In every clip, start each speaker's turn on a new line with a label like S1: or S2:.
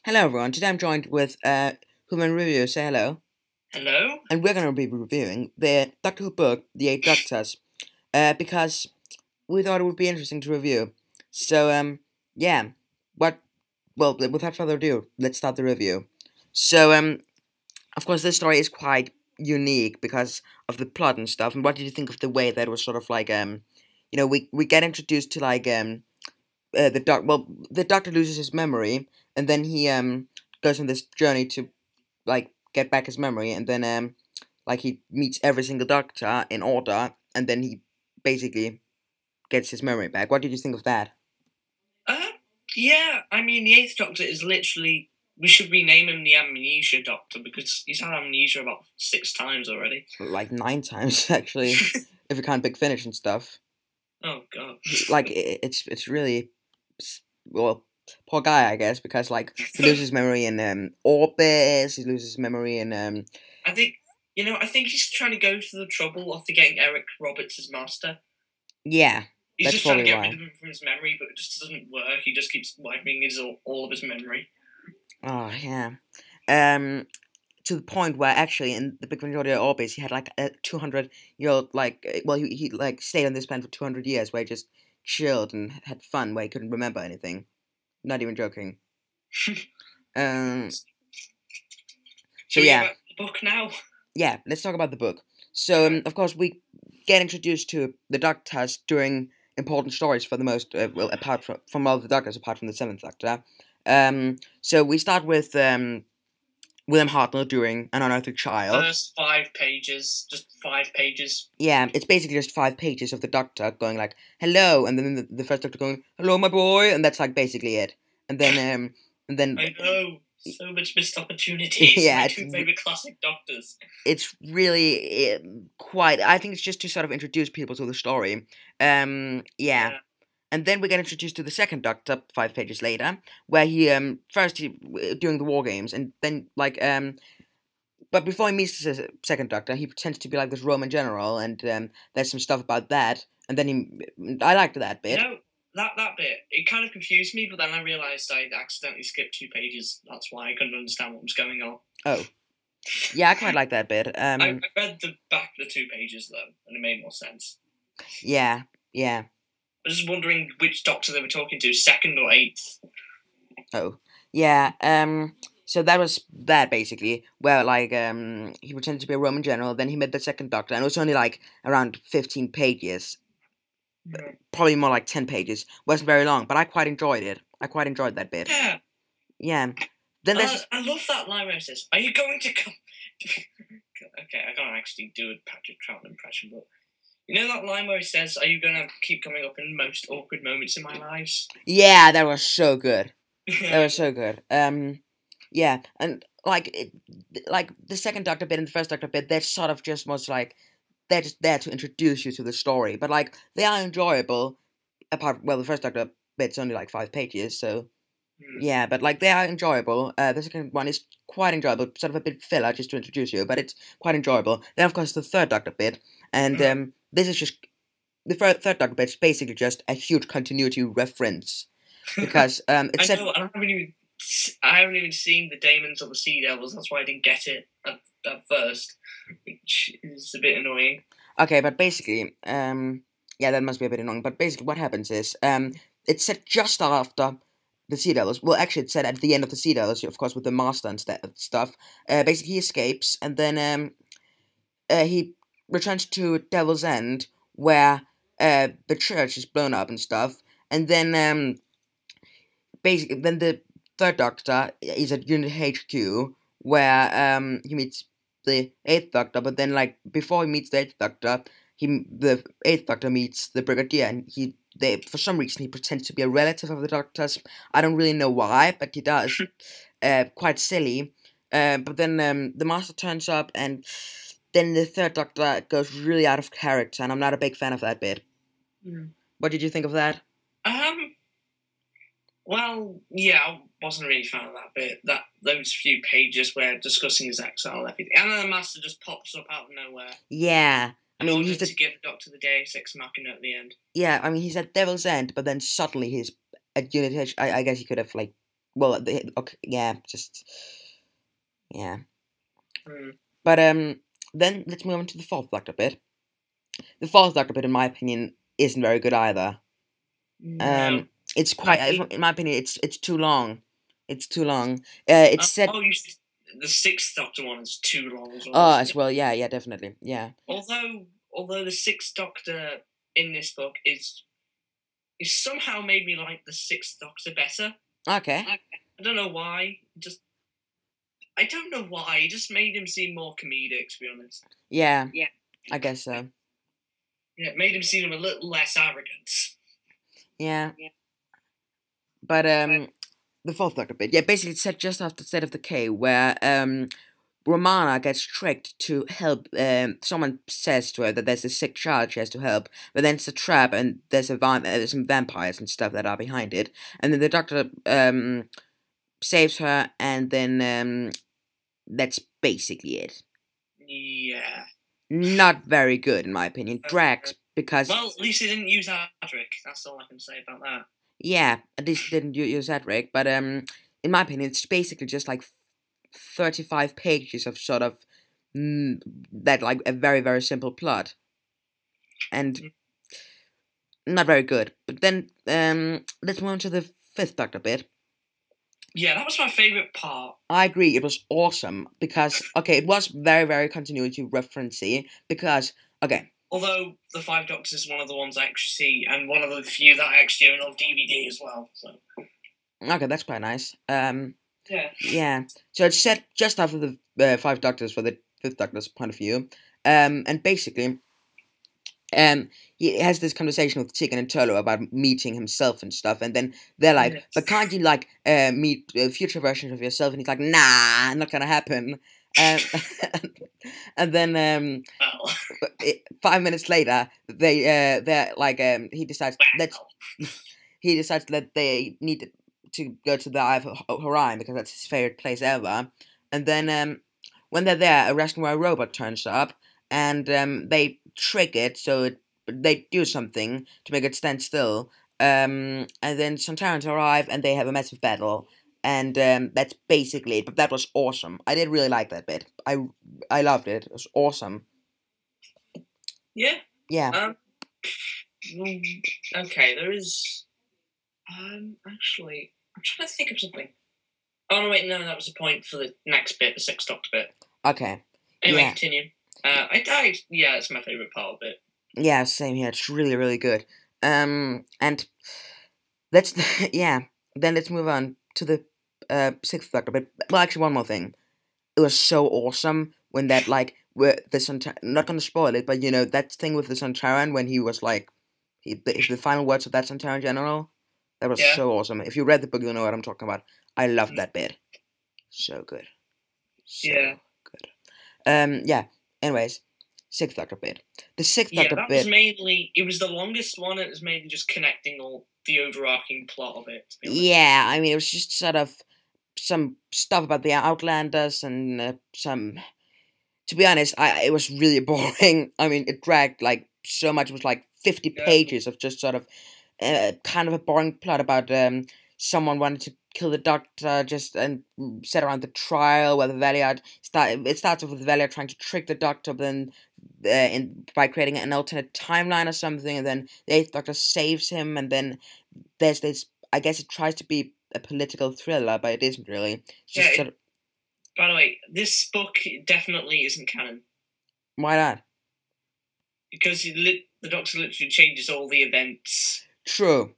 S1: Hello everyone, today I'm joined with Whovian Review, say hello.
S2: Hello?
S1: And we're going to be reviewing the Doctor Who book, The Eight Doctors, because we thought it would be interesting to review. So, yeah, without further ado, let's start the review. So, of course, this story is quite unique because of the plot and stuff, and what did you think of the way that was sort of like, we get introduced to like, the Doctor loses his memory, and then he, goes on this journey to like get back his memory, and then like he meets every single doctor in order, and then he basically gets his memory back. What did you think of that?
S2: Uh, yeah, I mean, the Eighth Doctor is literally. We should rename him the Amnesia Doctor because he's had amnesia about 6 times already.
S1: Like 9 times actually, if you count Big Finish and stuff.
S2: Oh, God.
S1: Like it's really well, poor guy, I guess, because like he loses memory in Orbis, he loses memory in
S2: I think, I think he's trying to go to the trouble of getting Eric Roberts as master.
S1: yeah,
S2: He's
S1: that's
S2: just trying to
S1: probably
S2: get rid
S1: why.
S2: of him from his memory, but it just doesn't work. He just keeps wiping all of his memory.
S1: Oh yeah. Um, to the point where actually in the big majority of Orbis he had like a 200-year-old he like stayed on this planet for 200 years where he just chilled and had fun where he couldn't remember anything. Not even joking. Um, so
S2: Should we get
S1: yeah,
S2: back to the book now?
S1: yeah. Let's talk about the book. So
S2: Right.
S1: of course we get introduced to the Doctors during important stories for the most apart from all the Doctors apart from the Seventh Doctor. So we start with William Hartnell during An Unearthly Child.
S2: First 5 pages, just 5 pages.
S1: Yeah, it's basically just 5 pages of the Doctor going like hello, and then the first Doctor going hello, my boy, and that's like basically it. And then and then
S2: I know. So much missed opportunities.
S1: yeah,
S2: My two favorite classic Doctors.
S1: it's really quite. I think it's just to sort of introduce people to the story. Yeah.
S2: Yeah.
S1: And then we get introduced to the second Doctor 5 pages later, where he first he during the War Games, and then like but before he meets the second Doctor, he pretends to be like this Roman general, and there's some stuff about that, and then I liked that
S2: You
S1: bit.
S2: know, that bit, it kind of confused me, but then I realised I'd accidentally skipped 2 pages. That's why I couldn't understand what was going on.
S1: Oh, yeah, I quite like that bit.
S2: I read the back of the 2 pages, though, and it made more sense.
S1: Yeah, yeah.
S2: I was just wondering which Doctor they were talking to, second or eighth.
S1: Oh, yeah. So that was that basically, where like he pretended to be a Roman general. Then he met the second Doctor, and it was only like around 15 pages, probably more like 10 pages. Wasn't very long, but I quite enjoyed it. I quite enjoyed that bit.
S2: Yeah.
S1: Yeah. Then there's
S2: I love that line where it says, "Are you going to come?" Okay, I can't actually do a Patrick Troughton impression, but you know that line where he says, "Are you going to keep coming up in most awkward moments in my lives?"
S1: yeah, that was so good. That was so good. Yeah, and like the second Doctor bit and the first Doctor bit, they're sort of just most like they're just there to introduce you to the story, but like they are enjoyable. The first Doctor bit's only like 5 pages, so yeah, but like they are enjoyable. The second one is quite enjoyable, sort of a bit filler just to introduce you, but it's quite enjoyable. Then of course the third Doctor bit, and this is just the third Doctor bit's basically just a huge continuity reference because it's
S2: I
S1: set.
S2: know, I haven't even seen the Daemons or the Sea Devils. That's why I didn't get it at first, which is a bit annoying.
S1: Okay, but basically, yeah, that must be a bit annoying. But basically, what happens is, it's set just after the Sea Devils. Well, actually, it's set at the end of the Sea Devils, of course, with the Master and stuff. Basically, he escapes, and then he returns to Devil's End, where the church is blown up and stuff. And then, basically, then the third Doctor is at Unit HQ, where he meets the Eighth Doctor. But then, like before he meets the Eighth Doctor, the Eighth Doctor meets the Brigadier, and for some reason he pretends to be a relative of the Doctor's. I don't really know why, but he does. Quite silly. But then the Master turns up, and then the third Doctor goes really out of character, and I'm not a big fan of that bit.
S2: Mm.
S1: What did you think of that?
S2: Well, yeah, I wasn't really a fan of that bit. Those few pages where discussing his exile and everything, and then the Master just pops up out of nowhere.
S1: Yeah. I mean,
S2: he's to give the Doctor the Deus Ex Machina at the end.
S1: Yeah, I mean, he's at Devil's End, but then suddenly he's at Unit H. I guess he could have, like, well, okay, yeah, just yeah.
S2: Mm.
S1: But then let's move on to the fourth Doctor bit. The fourth Doctor bit, in my opinion, isn't very good either.
S2: No.
S1: It's quite, in my opinion, it's too long. It's too long. It's set.
S2: Oh, the Sixth Doctor one is too long as well.
S1: Oh, as well, yeah, definitely, yeah.
S2: Although the Sixth Doctor in this book is somehow made me like the Sixth Doctor better.
S1: Okay.
S2: I don't know why. I don't know why. It just made him seem more comedic, to be honest.
S1: Yeah. I guess so.
S2: Yeah, it made him seem a little less arrogant.
S1: Yeah. But the fourth Doctor bit, yeah, basically it's set just after State of Decay, where Romana gets tricked to help. Someone says to her that there's a sick child she has to help, but then it's a trap, and there's some vampires and stuff that are behind it. And then the Doctor saves her, and then that's basically it.
S2: Yeah.
S1: Not very good, in my opinion. Drags because.
S2: Well, at least he didn't use Adric. That's all I can say about that.
S1: Yeah, at least he didn't use Adric, but in my opinion, it's basically just like 35 pages of sort of that, like, a very, very simple plot. And not very good. But then let's move on to the fifth Doctor bit.
S2: Yeah, that was my favourite part.
S1: I agree, it was awesome, because, okay, it was very, very continuity referencey, because, okay.
S2: Although the Five Doctors is one of the ones I actually see, and one of the few that I actually own on DVD as well, so.
S1: Okay, that's quite nice.
S2: Yeah.
S1: Yeah. So it's set just after the Five Doctors for the Fifth Doctor's point of view. And basically, he has this conversation with Tegan and Turlo about meeting himself and stuff, and then they're like, but can't you, like, meet future versions of yourself? And he's like, nah, not gonna happen. And then 5 minutes later, they're like, he decides that they need to go to the Eye of Orion because that's his favorite place ever. And then when they're there, a Ransomware robot turns up, and they trick it, so they do something to make it stand still. And then Sontarans arrive, and they have a massive battle. And that's basically it. But that was awesome. I did really like that bit. I loved it. It was awesome.
S2: Yeah.
S1: Yeah.
S2: Okay, there is. Actually, I'm trying to think of something. Oh no, wait, no, that was the point for the next bit, the Sixth Doctor bit.
S1: Okay.
S2: Anyway, continue. Yeah, it's my favourite part of it.
S1: Yeah, same here. It's really, really good. And let's Then let's move on to the Sixth Doctor. But well, actually, one more thing. It was so awesome when that, like, where the not gonna spoil it, but you know that thing with the Sontaran when he was like, the final words of that Sontaran general. That was so awesome. If you read the book, you'll know what I'm talking about. I loved that bit. So good. So good. Yeah. Anyways, Sixth Doctor bit. The Sixth Doctor bit.
S2: Was mainly. It was the longest one. It was mainly just connecting all the overarching plot of it.
S1: Yeah, I mean, it was just sort of some stuff about the Outlanders and some. To be honest, it was really boring. I mean, it dragged like so much. It was like 50 pages of just sort of kind of a boring plot about someone wanted to kill the Doctor and set around the trial where the Valiant it starts off with Valiant trying to trick the Doctor, but then by creating an alternate timeline or something, and then the Eighth Doctor saves him, and then there's this. I guess it tries to be a political thriller, but it isn't really. It's just sort of,
S2: by the way, this book definitely isn't canon.
S1: Why not?
S2: Because the Doctor literally changes all the events.
S1: True.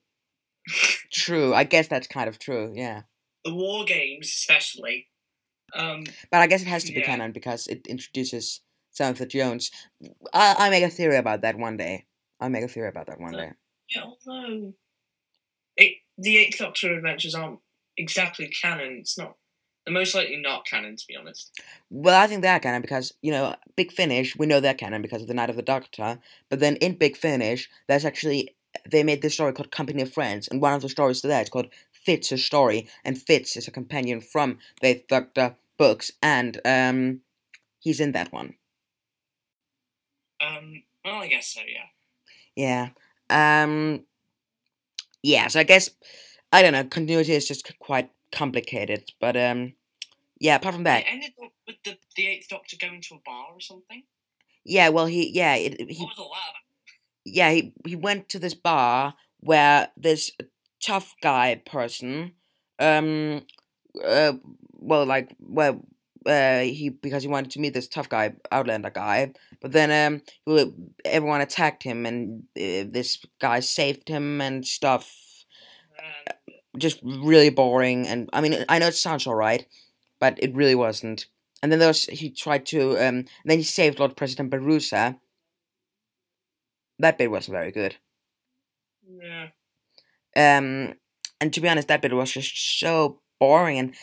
S1: True. I guess that's kind of true, yeah.
S2: The War Games, especially.
S1: But I guess it has to be canon because it introduces Samantha Jones. I'll make a theory about that one day.
S2: Yeah, although the Eighth Doctor adventures aren't exactly canon. It's not. They're most likely not canon, to be honest.
S1: Well, I think they're canon because, you know, Big Finish, we know they're canon because of the Night of the Doctor. But then in Big Finish, there's actually, they made this story called Company of Friends. And one of the stories there is called Fitz's Story. And Fitz is a companion from the Eighth Doctor books. And he's in that one.
S2: Well, I guess so,
S1: yeah. Yeah. So I guess, I don't know, continuity is just quite complicated. But yeah. Apart from that,
S2: It ended up with the Eighth Doctor going to a bar or something.
S1: yeah. Well, he
S2: What was all that about?
S1: yeah, he went to this bar where this tough guy person, um, uh, well, like, well, he because he wanted to meet this tough guy, Outlander guy, but then everyone attacked him, and this guy saved him and stuff.
S2: And
S1: Just really boring, and I mean, I know it sounds alright, but it really wasn't. And then he tried to, then he saved Lord President Barusa. That bit wasn't very good.
S2: yeah.
S1: Um, and to be honest, that bit was just so boring. And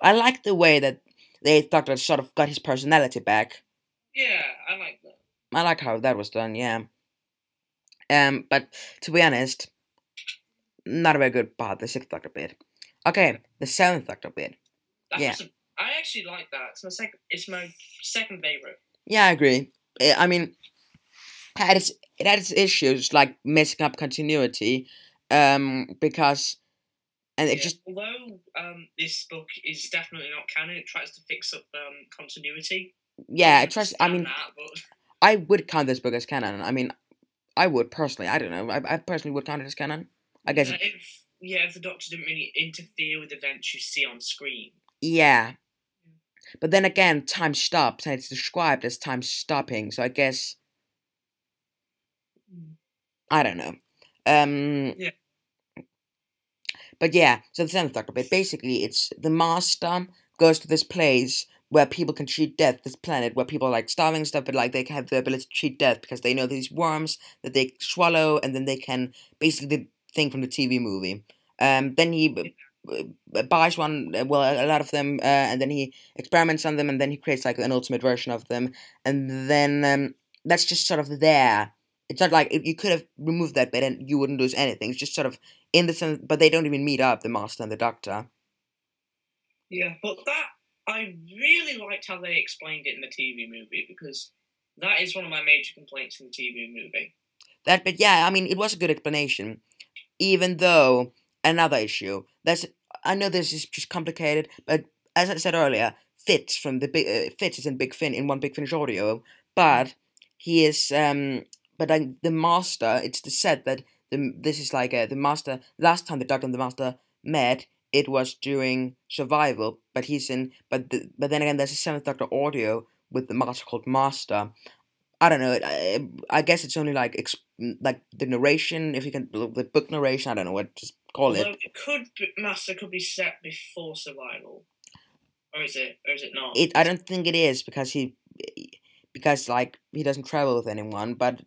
S1: I like the way that the Eighth Doctor sort of got his personality back.
S2: Yeah, I like that.
S1: I like how that was done. Yeah. But to be honest, not a very good part. The Sixth Doctor bit. Okay, the Seventh Doctor bit. Yeah.
S2: I actually like that. It's my second favorite.
S1: Yeah, I agree. I mean, it had its issues like messing up continuity, because and it just
S2: although this book is definitely not canon, it tries to fix up continuity.
S1: yeah, it tries. I mean,
S2: that, but
S1: I would count this book as canon. I mean, I would personally. I don't know. I personally would count it as canon. I guess.
S2: If the Doctor didn't really interfere with events you see on screen.
S1: Yeah. But then again, time stops, and it's described as time stopping. So I guess I don't know.
S2: Yeah.
S1: But yeah, so the Seventh Doctor bit, basically, it's the Master goes to this place where people can cheat death, this planet where people are like starving and stuff, but like they have the ability to cheat death because they know these worms that they swallow, and then they can basically the thing from the TV movie. Then he buys one, well, a lot of them, and then he experiments on them, and then he creates like an ultimate version of them, and then that's just sort of there. It's not like if you could have removed that bit and you wouldn't lose anything. It's just sort of in the sense, but they don't even meet up, the Master and the Doctor.
S2: Yeah, but I really liked how they explained it in the TV movie, because that is one of my major complaints in the TV movie.
S1: That bit, yeah, I mean, it was a good explanation, even though another issue. I know this is just complicated, but as I said earlier, Fitz from the Fitz is in Big Fin in One Big Finish Audio, but he is but the Master. It's said that this is like the Master. Last time the Doctor and the Master met, it was during Survival, but he's in. But then again, there's a Seventh Doctor audio with the Master called Master. I don't know. I guess it's only like the narration. If you can, the book narration. I don't know what to call it.
S2: Master could be set before Survival, or is it not?
S1: I don't think it is because like he doesn't travel with anyone. But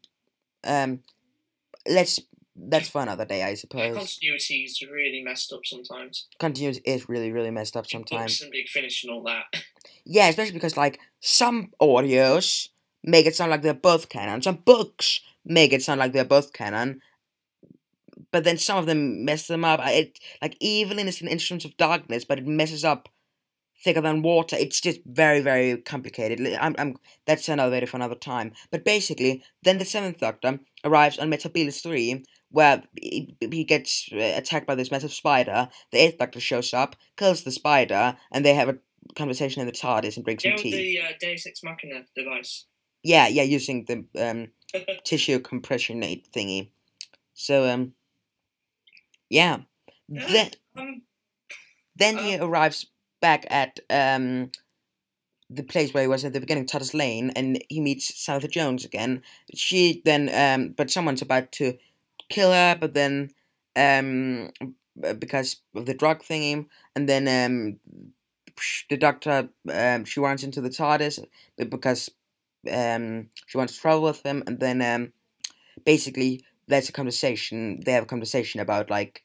S1: that's for another day, I suppose.
S2: Yeah, continuity is really messed up sometimes.
S1: Continuity is really, really messed up sometimes.
S2: Books and Big Finish and all that.
S1: Yeah, especially because like some audios make it sound like they're both canon. Some books make it sound like they're both canon. But then some of them mess them up. Like Evelyn is an Instruments of Darkness, but it messes up Thicker Than Water. It's just very, very complicated. That's another video for another time. But basically, then the Seventh Doctor arrives on Metropolis 3, where he gets attacked by this massive spider. The Eighth Doctor shows up, kills the spider, and they have a conversation in the TARDIS and drink some tea.
S2: With the Deus Ex Machina device.
S1: Yeah, using the tissue compressionate thingy. So, yeah. Then he arrives back at the place where he was at the beginning, Tutter's Lane, and he meets Samantha Jones again. She then, but someone's about to kill her, but then, because of the drug thingy, and then, the Doctor, she runs into the TARDIS, because, she wants to travel with him, and then, basically, they have a conversation about, like,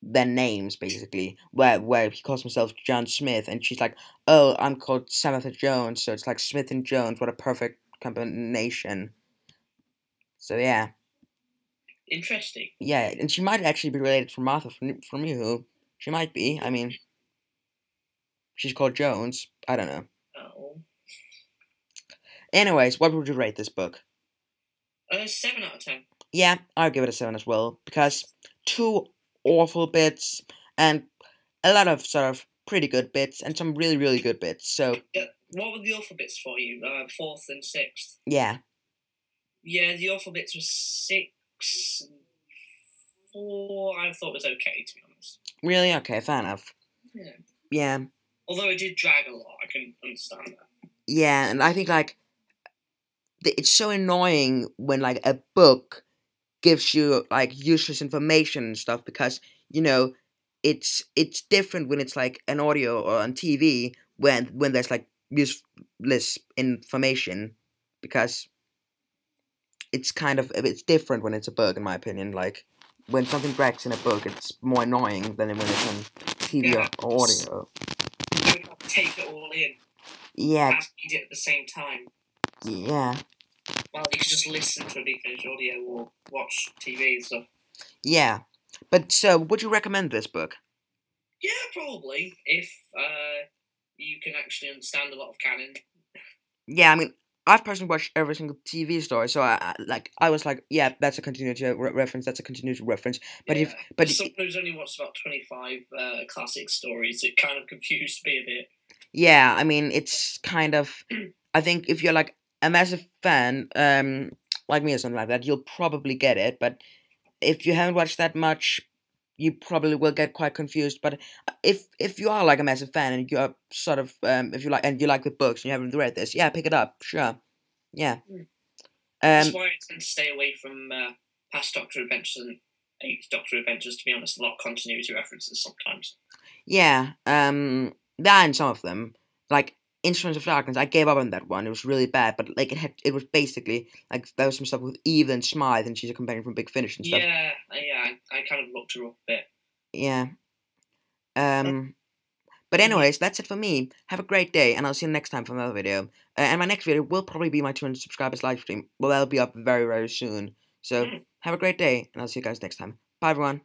S1: their names, basically, where he calls himself John Smith, and she's like, oh, I'm called Samantha Jones, so it's like Smith and Jones, what a perfect combination. So, yeah.
S2: Interesting.
S1: Yeah, and she might actually be related to Martha from You. She might be, I mean, she's called Jones, I don't know.
S2: Oh.
S1: Anyways, what would you rate this book?
S2: 7 out of 10.
S1: Yeah, I'll give it a 7 as well, because 2 awful bits, and a lot of sort of pretty good bits and some really, really good bits. So
S2: Yeah. What were the awful bits for you? Fourth and sixth.
S1: yeah.
S2: Yeah, the awful bits were 6 and 4. I thought was okay, to be honest.
S1: Really? Okay, fair enough.
S2: Yeah.
S1: Yeah.
S2: Although it did drag a lot, I can understand that.
S1: Yeah, and I think like it's so annoying when like a book gives you like useless information and stuff because you know it's different when it's like an audio or on TV when there's like useless information because it's different when it's a book in my opinion. Like when something drags in a book, it's more annoying than when it's on TV
S2: Yeah,
S1: or audio.
S2: you don't have to take it all in
S1: Yeah,
S2: and read it at the same time.
S1: yeah,
S2: Well, you could just listen to a big finished audio or watch TV and stuff.
S1: yeah. But so, would you recommend this book?
S2: Yeah, probably. If you can actually understand a lot of canon.
S1: Yeah, I mean, I've personally watched every single TV story, so I was like, yeah, that's a continuity reference. That's a continuity reference. But
S2: Yeah.
S1: but
S2: As someone who's only watched about 25 classic stories, it kind of confused me a bit.
S1: yeah, I mean, it's kind of. I think if you're like a massive fan, like me or something like that, you'll probably get it. But if you haven't watched that much, you probably will get quite confused. But if you are like a massive fan and you're sort of if you like the books and you haven't read this, yeah, pick it up, sure, yeah.
S2: That's why I tend to stay away from past Doctor Adventures and 8th Doctor Adventures, to be honest. A lot of continuity references sometimes.
S1: Yeah, there are some of them. Like Instruments of Darkness, I gave up on that one. It was really bad, but like it was basically like there was some stuff with Eve and Smythe, and she's a companion from Big Finish and stuff.
S2: Yeah, I kind of looked her up a bit.
S1: Yeah. But anyways, that's it for me. Have a great day, and I'll see you next time for another video. And my next video will probably be my 200 subscribers live stream. Well, that'll be up very, very soon. So have a great day, and I'll see you guys next time. Bye, everyone.